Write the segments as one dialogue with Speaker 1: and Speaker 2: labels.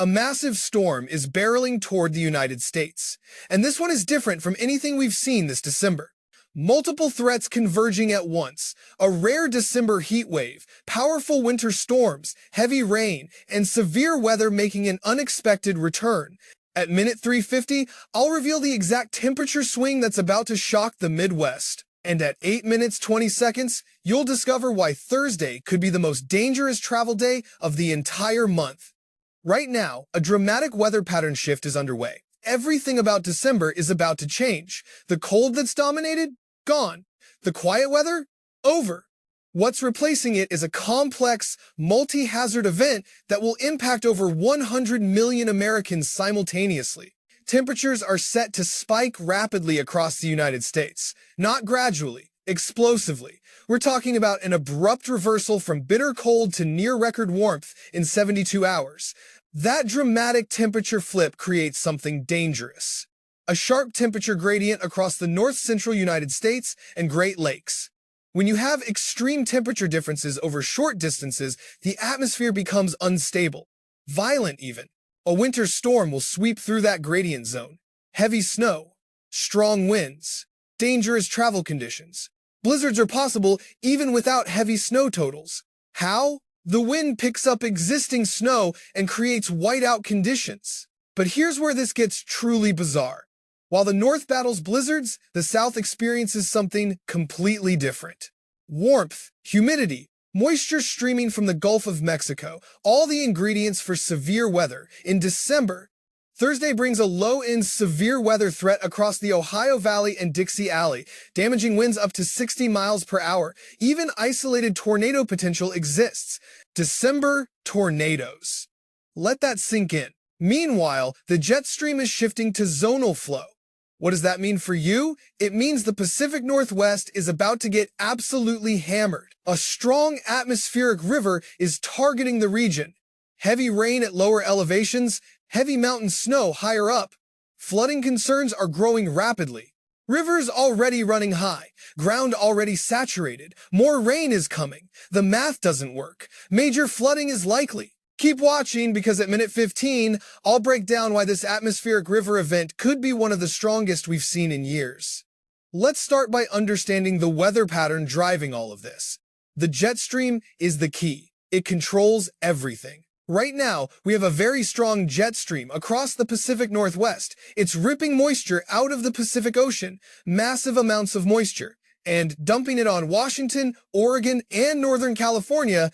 Speaker 1: A massive storm is barreling toward the United States, and this one is different from anything we've seen this December. Multiple threats converging at once, a rare December heat wave, powerful winter storms, heavy rain, and severe weather making an unexpected return. At minute 350, I'll reveal the exact temperature swing that's about to shock the Midwest. And at 8 minutes 20 seconds, you'll discover why Thursday could be the most dangerous travel day of the entire month. Right now, a dramatic weather pattern shift is underway. Everything about December is about to change. The cold that's dominated? Gone. The quiet weather? Over. What's replacing it is a complex, multi-hazard event that will impact over 100 million Americans simultaneously. Temperatures are set to spike rapidly across the United States, not gradually, explosively. We're talking about an abrupt reversal from bitter cold to near-record warmth in 72 hours. That dramatic temperature flip creates something dangerous. A sharp temperature gradient across the north-central United States and Great Lakes. When you have extreme temperature differences over short distances, the atmosphere becomes unstable, violent even. A winter storm will sweep through that gradient zone. Heavy snow, strong winds, dangerous travel conditions. Blizzards are possible even without heavy snow totals. How? The wind picks up existing snow and creates whiteout conditions. But here's where this gets truly bizarre. While the North battles blizzards, the South experiences something completely different. Warmth, humidity, moisture streaming from the Gulf of Mexico, all the ingredients for severe weather. In December, Thursday brings a low-end severe weather threat across the Ohio Valley and Dixie Alley, damaging winds up to 60 miles per hour. Even isolated tornado potential exists. December tornadoes. Let that sink in. Meanwhile, the jet stream is shifting to zonal flow. What does that mean for you? It means the Pacific Northwest is about to get absolutely hammered. A strong atmospheric river is targeting the region. Heavy rain at lower elevations, heavy mountain snow higher up. Flooding concerns are growing rapidly. Rivers already running high, ground already saturated. More rain is coming. The math doesn't work. Major flooding is likely. Keep watching because at minute 15, I'll break down why this atmospheric river event could be one of the strongest we've seen in years. Let's start by understanding the weather pattern driving all of this. The jet stream is the key. It controls everything. Right now, we have a very strong jet stream across the Pacific Northwest. It's ripping moisture out of the Pacific Ocean, massive amounts of moisture, and dumping it on Washington, Oregon, and Northern California.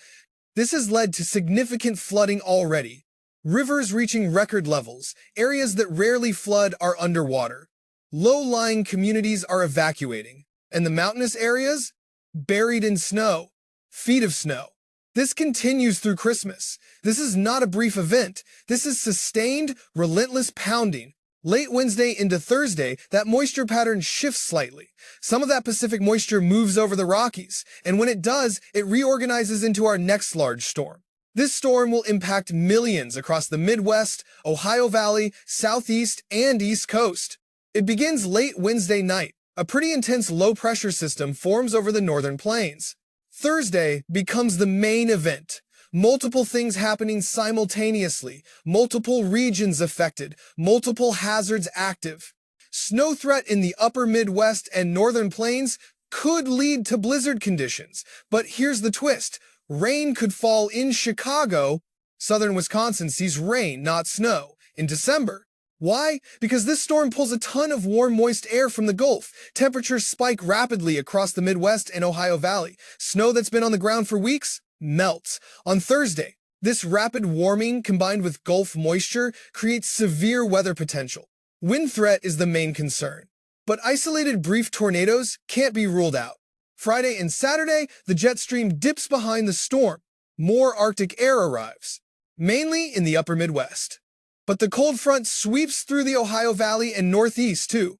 Speaker 1: This has led to significant flooding already. Rivers reaching record levels, areas that rarely flood are underwater. Low-lying communities are evacuating, and the mountainous areas? Buried in snow, feet of snow. This continues through Christmas. This is not a brief event. This is sustained, relentless pounding. Late Wednesday into Thursday, that moisture pattern shifts slightly. Some of that Pacific moisture moves over the Rockies, and when it does, it reorganizes into our next large storm. This storm will impact millions across the Midwest, Ohio Valley, Southeast, and East Coast. It begins late Wednesday night. A pretty intense low-pressure system forms over the northern plains. Thursday becomes the main event. Multiple things happening simultaneously, multiple regions affected, multiple hazards active. Snow threat in the upper Midwest and northern plains could lead to blizzard conditions. But here's the twist. Rain could fall in Chicago. Southern Wisconsin sees rain, not snow, in December. Why? Because this storm pulls a ton of warm, moist air from the Gulf. Temperatures spike rapidly across the Midwest and Ohio Valley. Snow that's been on the ground for weeks melts. On Thursday, this rapid warming combined with Gulf moisture creates severe weather potential. Wind threat is the main concern, but isolated brief tornadoes can't be ruled out. Friday and Saturday, the jet stream dips behind the storm. More Arctic air arrives, mainly in the upper Midwest. But the cold front sweeps through the Ohio Valley and Northeast too.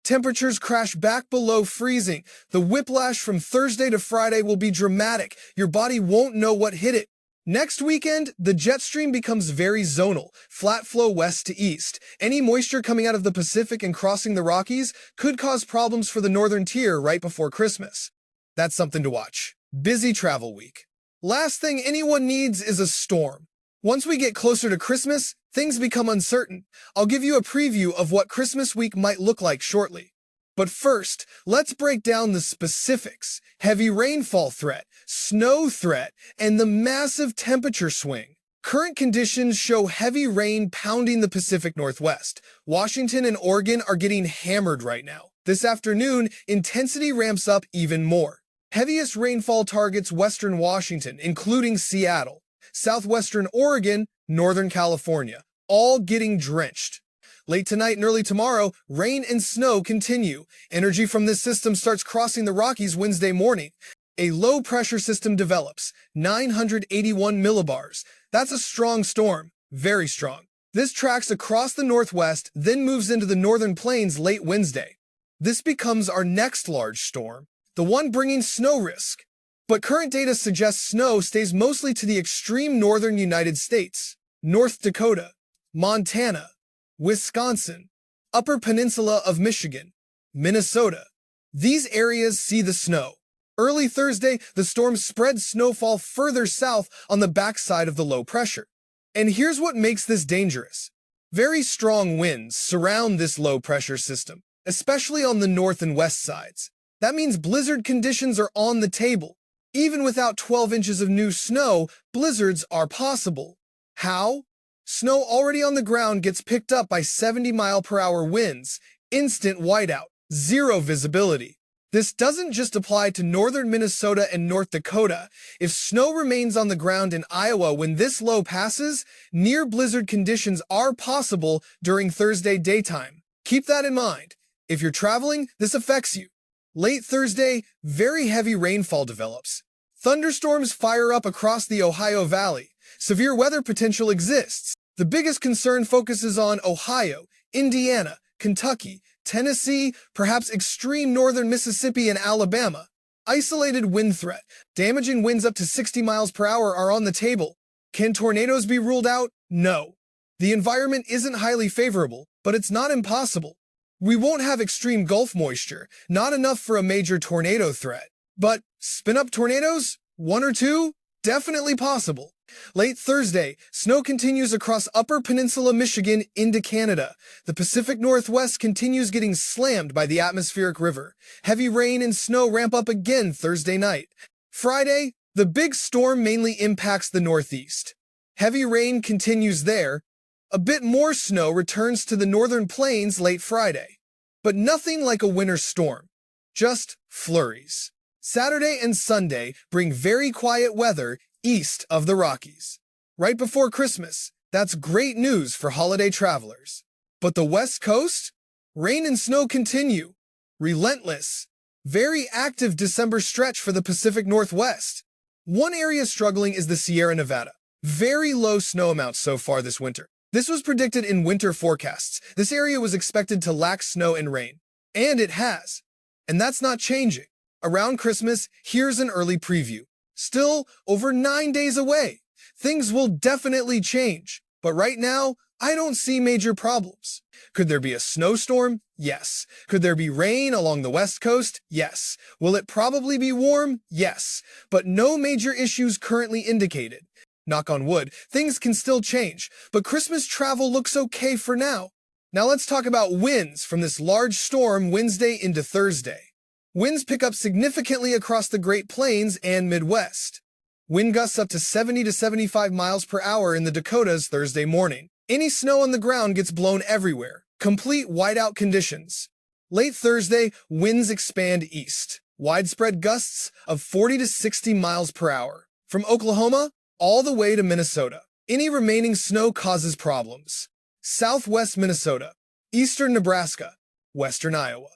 Speaker 1: Temperatures crash back below freezing. The whiplash from Thursday to Friday will be dramatic. Your body won't know what hit it. Next weekend, the jet stream becomes very zonal, flat flow west to east. Any moisture coming out of the Pacific and crossing the Rockies could cause problems for the northern tier right before Christmas. That's something to watch. Busy travel week. Last thing anyone needs is a storm. Once we get closer to Christmas, things become uncertain. I'll give you a preview of what Christmas week might look like shortly. But first, let's break down the specifics: heavy rainfall threat, snow threat, and the massive temperature swing. Current conditions show heavy rain pounding the Pacific Northwest. Washington and Oregon are getting hammered right now. This afternoon, intensity ramps up even more. Heaviest rainfall targets western Washington, including Seattle, southwestern Oregon, northern California, all getting drenched. Late tonight and early tomorrow, rain and snow continue. Energy from this system starts crossing the Rockies Wednesday morning. A low-pressure system develops, 981 millibars. That's a strong storm, very strong. This tracks across the northwest, then moves into the northern plains late Wednesday. This becomes our next large storm, the one bringing snow risk. But current data suggests snow stays mostly to the extreme northern United States, North Dakota, Montana, Wisconsin, Upper Peninsula of Michigan, Minnesota. These areas see the snow. Early Thursday, the storm spread snowfall further south on the backside of the low pressure. And here's what makes this dangerous. Very strong winds surround this low pressure system, especially on the north and west sides. That means blizzard conditions are on the table. Even without 12 inches of new snow, blizzards are possible. How? Snow already on the ground gets picked up by 70-mile-per-hour winds, instant whiteout, zero visibility. This doesn't just apply to northern Minnesota and North Dakota. If snow remains on the ground in Iowa when this low passes, near blizzard conditions are possible during Thursday daytime. Keep that in mind. If you're traveling, this affects you. Late Thursday, very heavy rainfall develops. Thunderstorms fire up across the Ohio Valley. Severe weather potential exists. The biggest concern focuses on Ohio, Indiana, Kentucky, Tennessee, perhaps extreme northern Mississippi and Alabama. Isolated wind threat. Damaging winds up to 60 miles per hour are on the table. Can tornadoes be ruled out? No. The environment isn't highly favorable, but it's not impossible. We won't have extreme Gulf moisture, not enough for a major tornado threat. But spin-up tornadoes? One or two? Definitely possible. Late Thursday, snow continues across Upper Peninsula Michigan into Canada. The Pacific Northwest continues getting slammed by the atmospheric river. Heavy rain and snow ramp up again Thursday night. Friday, the big storm mainly impacts the Northeast. Heavy rain continues there. A bit more snow returns to the northern plains late Friday. But nothing like a winter storm. Just flurries. Saturday and Sunday bring very quiet weather east of the Rockies. Right before Christmas, that's great news for holiday travelers. But the West Coast? Rain and snow continue. Relentless. Very active December stretch for the Pacific Northwest. One area struggling is the Sierra Nevada. Very low snow amounts so far this winter. This was predicted in winter forecasts. This area was expected to lack snow and rain. And it has. And that's not changing. Around Christmas, here's an early preview. Still over 9 days away. Things will definitely change. But right now, I don't see major problems. Could there be a snowstorm? Yes. Could there be rain along the West Coast? Yes. Will it probably be warm? Yes. But no major issues currently indicated. Knock on wood, things can still change, but Christmas travel looks okay for now. Now let's talk about winds from this large storm Wednesday into Thursday. Winds pick up significantly across the Great Plains and Midwest. Wind gusts up to 70 to 75 miles per hour in the Dakotas Thursday morning. Any snow on the ground gets blown everywhere. Complete whiteout conditions. Late Thursday, winds expand east. Widespread gusts of 40 to 60 miles per hour. From Oklahoma all the way to Minnesota. Any remaining snow causes problems. Southwest Minnesota, eastern Nebraska, western Iowa.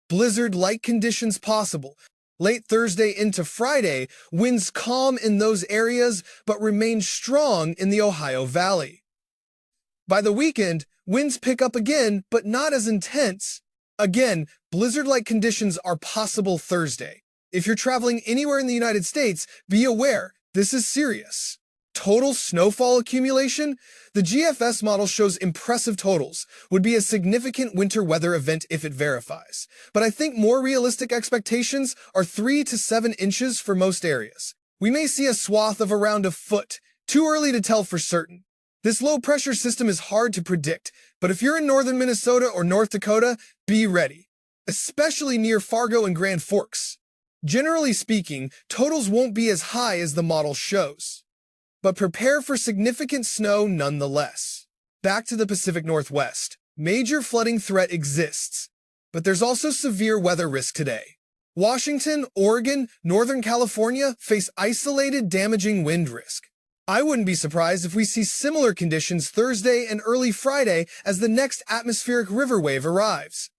Speaker 1: Blizzard-like conditions possible. Late Thursday into Friday, winds calm in those areas but remain strong in the Ohio Valley. By the weekend, winds pick up again but not as intense. Again, blizzard-like conditions are possible Thursday. If you're traveling anywhere in the United States, be aware. This is serious. Total snowfall accumulation? The GFS model shows impressive totals, would be a significant winter weather event if it verifies. But I think more realistic expectations are 3 to 7 inches for most areas. We may see a swath of around a foot, Too early to tell for certain. This low-pressure system is hard to predict, but if you're in northern Minnesota or North Dakota, be ready, especially near Fargo and Grand Forks. Generally speaking, totals won't be as high as the model shows, but prepare for significant snow nonetheless. Back to the Pacific Northwest. Major flooding threat exists, but there's also severe weather risk today. Washington, Oregon, Northern California face isolated damaging wind risk. I wouldn't be surprised if we see similar conditions Thursday and early Friday as the next atmospheric river wave arrives.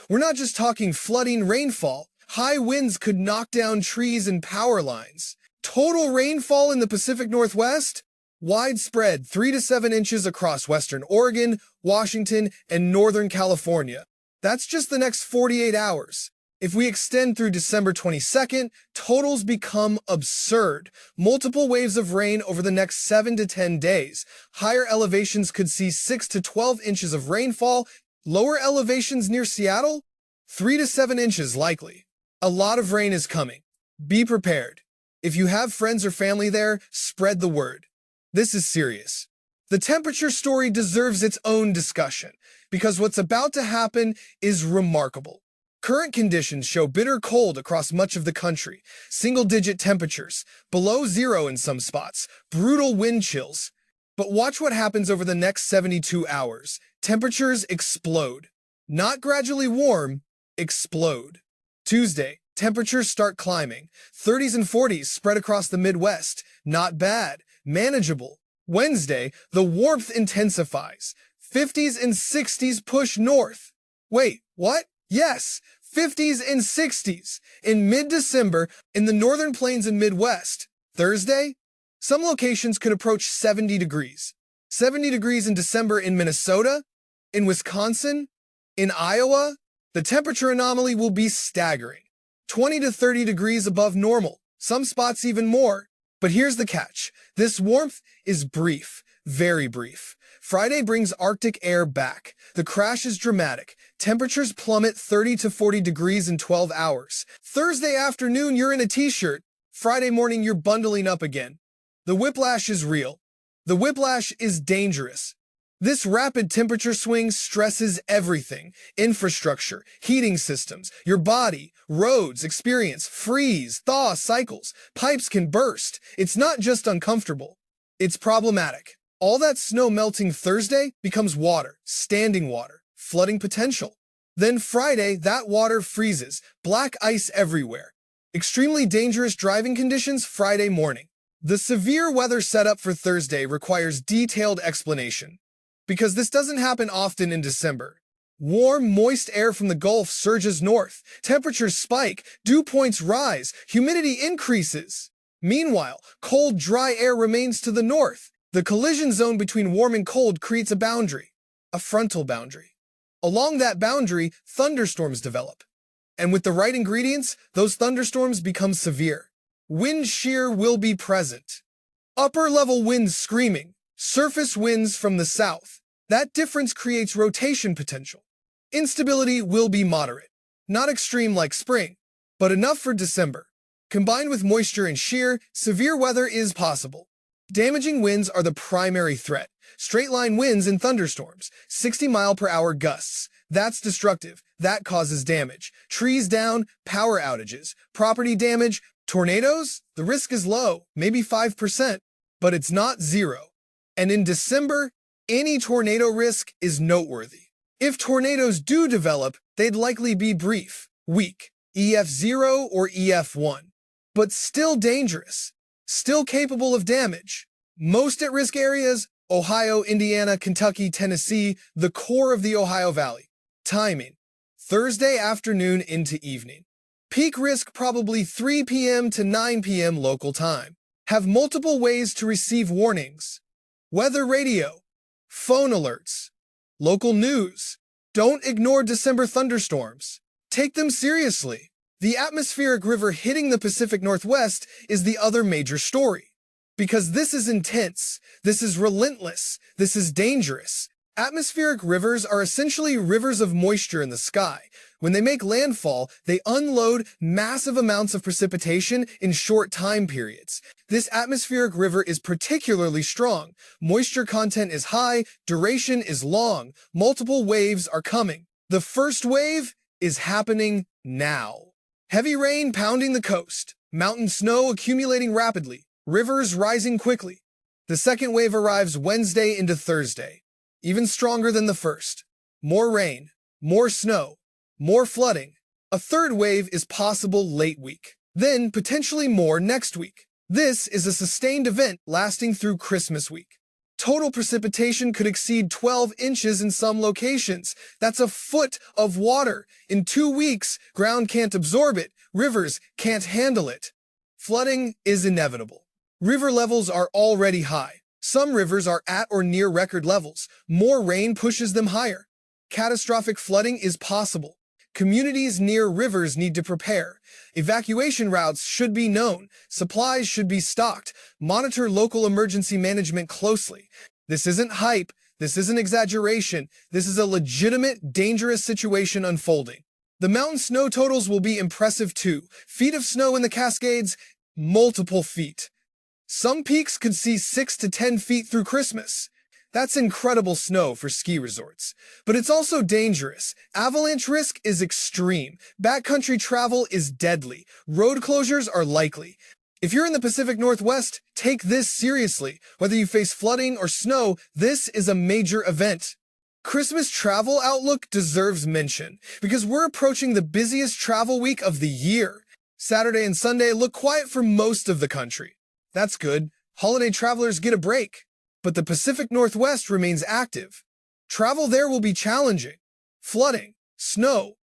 Speaker 1: We're not just talking flooding rainfall. High winds could knock down trees and power lines. Total rainfall in the Pacific Northwest? Widespread 3 to 7 inches across western Oregon, Washington, and Northern California. That's just the next 48 hours. If we extend through December 22nd, totals become absurd. Multiple waves of rain over the next 7 to 10 days. Higher elevations could see 6 to 12 inches of rainfall. Lower elevations near Seattle? 3 to 7 inches likely. A lot of rain is coming. Be prepared. If you have friends or family there, spread the word. This is serious. The temperature story deserves its own discussion, because what's about to happen is remarkable. Current conditions show bitter cold across much of the country, single-digit temperatures, below zero in some spots, brutal wind chills. But watch what happens over the next 72 hours. Temperatures explode. Not gradually warm, explode. Tuesday, temperatures start climbing. 30s and 40s spread across the Midwest. Not bad. Manageable. Wednesday, the warmth intensifies. 50s and 60s push north. Wait, what? Yes, 50s and 60s. In mid-December, in the northern plains and Midwest. Thursday, some locations could approach 70 degrees. 70 degrees in December in Minnesota, in Wisconsin, in Iowa. The temperature anomaly will be staggering. 20 to 30 degrees above normal, some spots even more. But here's the catch. This warmth is brief, very brief. Friday brings Arctic air back. The crash is dramatic. Temperatures plummet 30 to 40 degrees in 12 hours. Thursday afternoon, you're in a t-shirt. Friday morning, you're bundling up again. The whiplash is real. The whiplash is dangerous. This rapid temperature swing stresses everything. Infrastructure, heating systems, your body, roads, experience, freeze, thaw cycles. Pipes can burst. It's not just uncomfortable. It's problematic. All that snow melting Thursday becomes water, standing water, flooding potential. Then Friday, that water freezes, black ice everywhere. Extremely dangerous driving conditions Friday morning. The severe weather setup for Thursday requires detailed explanation, because this doesn't happen often in December. Warm, moist air from the Gulf surges north. Temperatures spike. Dew points rise. Humidity increases. Meanwhile, cold, dry air remains to the north. The collision zone between warm and cold creates a boundary, a frontal boundary. Along that boundary, thunderstorms develop. And with the right ingredients, those thunderstorms become severe. Wind shear will be present. Upper-level winds screaming. Surface winds from the south. That difference creates rotation potential. Instability will be moderate, not extreme like spring, but enough for December. Combined with moisture and shear, severe weather is possible. Damaging winds are the primary threat. Straight-line winds and thunderstorms, 60-mile-per-hour gusts. That's destructive. That causes damage. Trees down, power outages, property damage, tornadoes? The risk is low, maybe 5%, but it's not zero. And in December, any tornado risk is noteworthy. If tornadoes do develop, they'd likely be brief, weak, EF0 or EF1, but still dangerous, still capable of damage. Most at-risk areas, Ohio, Indiana, Kentucky, Tennessee, the core of the Ohio Valley. Timing, Thursday afternoon into evening. Peak risk probably 3 p.m. to 9 p.m. local time. Have multiple ways to receive warnings. Weather radio, phone alerts, local news. Don't ignore December thunderstorms. Take them seriously. The atmospheric river hitting the Pacific Northwest is the other major story. Because this is intense, this is relentless, this is dangerous. Atmospheric rivers are essentially rivers of moisture in the sky. When they make landfall, they unload massive amounts of precipitation in short time periods. This atmospheric river is particularly strong. Moisture content is high, duration is long, multiple waves are coming. The first wave is happening now. Heavy rain pounding the coast, mountain snow accumulating rapidly, rivers rising quickly. The second wave arrives Wednesday into Thursday, even stronger than the first. More rain, more snow, more flooding. A third wave is possible late week, then potentially more next week. This is a sustained event lasting through Christmas week. Total precipitation could exceed 12 inches in some locations. That's a foot of water. In 2 weeks, ground can't absorb it. Rivers can't handle it. Flooding is inevitable. River levels are already high. Some rivers are at or near record levels. More rain pushes them higher. Catastrophic flooding is possible. Communities near rivers need to prepare. Evacuation routes should be known. Supplies should be stocked. Monitor local emergency management closely. This isn't hype. This isn't exaggeration. This is a legitimate, dangerous situation unfolding. The mountain snow totals will be impressive too. Feet of snow in the Cascades, multiple feet. Some peaks could see 6 to 10 feet through Christmas. That's incredible snow for ski resorts. But it's also dangerous. Avalanche risk is extreme. Backcountry travel is deadly. Road closures are likely. If you're in the Pacific Northwest, take this seriously. Whether you face flooding or snow, this is a major event. Christmas travel outlook deserves mention because we're approaching the busiest travel week of the year. Saturday and Sunday look quiet for most of the country. That's good. Holiday travelers get a break. But the Pacific Northwest remains active. Travel there will be challenging. Flooding, snow,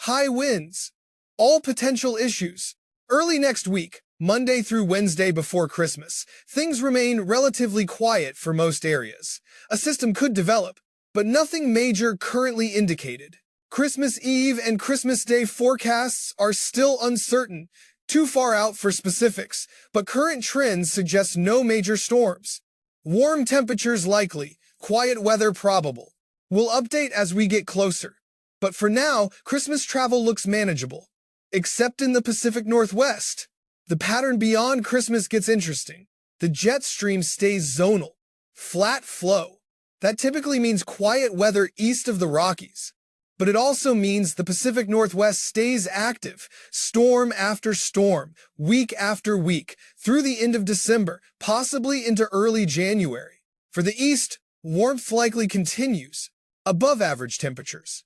Speaker 1: high winds, all potential issues. Early next week, Monday through Wednesday before Christmas, things remain relatively quiet for most areas. A system could develop, but nothing major currently indicated. Christmas Eve and Christmas Day forecasts are still uncertain, too far out for specifics, but current trends suggest no major storms. Warm temperatures likely, quiet weather probable. We'll update as we get closer. But for now, Christmas travel looks manageable. Except in the Pacific Northwest. The pattern beyond Christmas gets interesting. The jet stream stays zonal. Flat flow. That typically means quiet weather east of the Rockies. But it also means the Pacific Northwest stays active, storm after storm, week after week, through the end of December, possibly into early January. For the East, warmth likely continues, above average temperatures,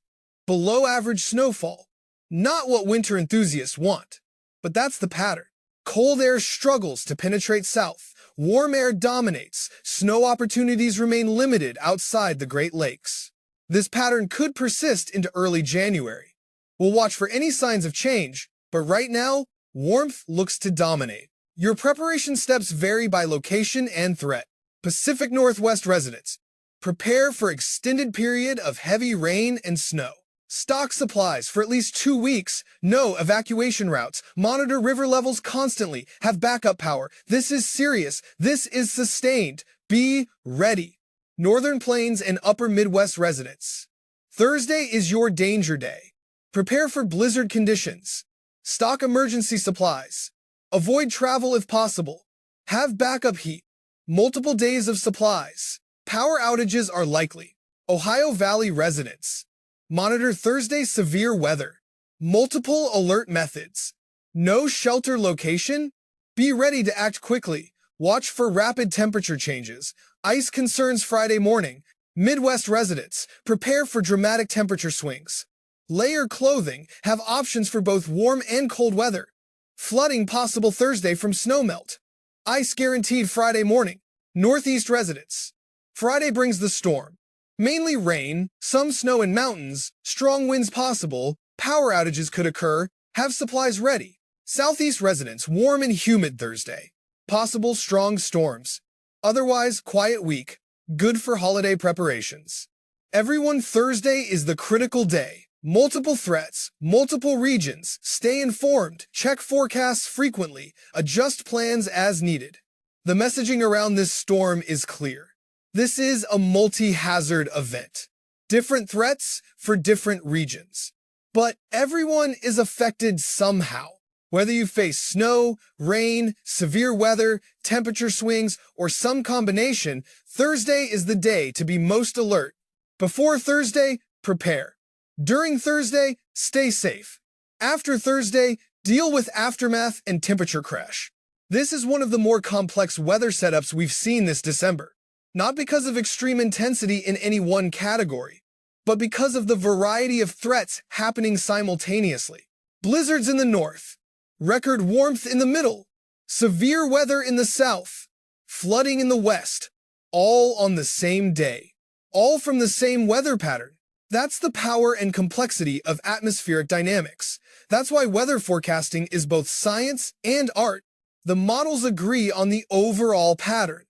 Speaker 1: below average snowfall. Not what winter enthusiasts want, but that's the pattern. Cold air struggles to penetrate south, warm air dominates, snow opportunities remain limited outside the Great Lakes. This pattern could persist into early January. We'll watch for any signs of change, but right now, warmth looks to dominate. Your preparation steps vary by location and threat. Pacific Northwest residents, prepare for extended period of heavy rain and snow. Stock supplies for at least 2 weeks. No evacuation routes. Monitor river levels constantly. Have backup power. This is serious. This is sustained. Be ready. Northern Plains and Upper Midwest residents. Thursday is your danger day. Prepare for blizzard conditions. Stock emergency supplies. Avoid travel if possible. Have backup heat. Multiple days of supplies. Power outages are likely. Ohio Valley residents. Monitor Thursday's severe weather. Multiple alert methods. No shelter location. Be ready to act quickly. Watch for rapid temperature changes. Ice concerns Friday morning. Midwest residents, prepare for dramatic temperature swings. Layer clothing, have options for both warm and cold weather. Flooding possible Thursday from snowmelt. Ice guaranteed Friday morning. Northeast residents. Friday brings the storm. Mainly rain, some snow in mountains, strong winds possible, power outages could occur, have supplies ready. Southeast residents, warm and humid Thursday. Possible strong storms. Otherwise, quiet week, good for holiday preparations. Everyone, Thursday is the critical day. Multiple threats, multiple regions. Stay informed, check forecasts frequently, adjust plans as needed. The messaging around this storm is clear. This is a multi-hazard event. Different threats for different regions. But everyone is affected somehow. Whether you face snow, rain, severe weather, temperature swings, or some combination, Thursday is the day to be most alert. Before Thursday, prepare. During Thursday, stay safe. After Thursday, deal with aftermath and temperature crash. This is one of the more complex weather setups we've seen this December. Not because of extreme intensity in any one category, but because of the variety of threats happening simultaneously. Blizzards in the north, record warmth in the middle, severe weather in the south, flooding in the west, all on the same day, all from the same weather pattern. That's the power and complexity of atmospheric dynamics. That's why weather forecasting is both science and art. The models agree on the overall pattern.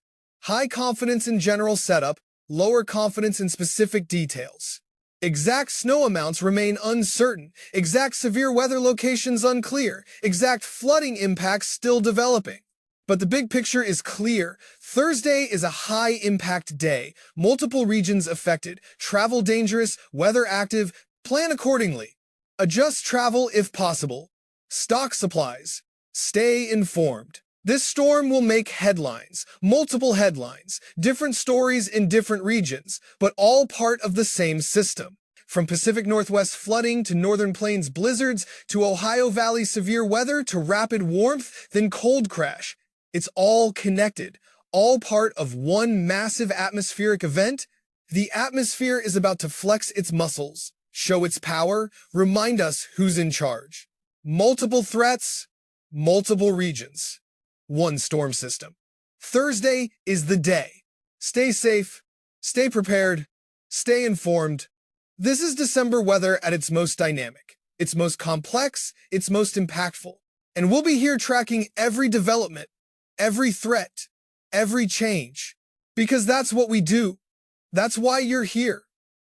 Speaker 1: High confidence in general setup, lower confidence in specific details. Exact snow amounts remain uncertain, exact severe weather locations unclear, exact flooding impacts still developing. But the big picture is clear. Thursday is a high-impact day. Multiple regions affected. Travel dangerous, weather active. Plan accordingly. Adjust travel if possible. Stock supplies. Stay informed. This storm will make headlines, multiple headlines, different stories in different regions, but all part of the same system. From Pacific Northwest flooding to Northern Plains blizzards to Ohio Valley severe weather to rapid warmth, then cold crash. It's all connected, all part of one massive atmospheric event. The atmosphere is about to flex its muscles, show its power, remind us who's in charge. Multiple threats, multiple regions. One storm system. Thursday is the day. Stay safe, stay prepared, stay informed. This is December weather at its most dynamic, its most complex, its most impactful. And we'll be here tracking every development, every threat, every change. Because that's what we do. That's why you're here.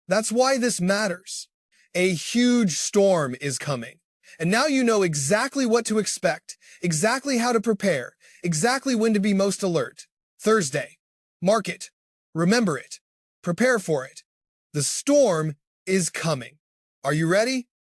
Speaker 1: That's why this matters. A huge storm is coming. And now you know exactly what to expect, exactly how to prepare, exactly when to be most alert. Thursday. Mark it. Remember it. Prepare for it. The storm is coming. Are you ready?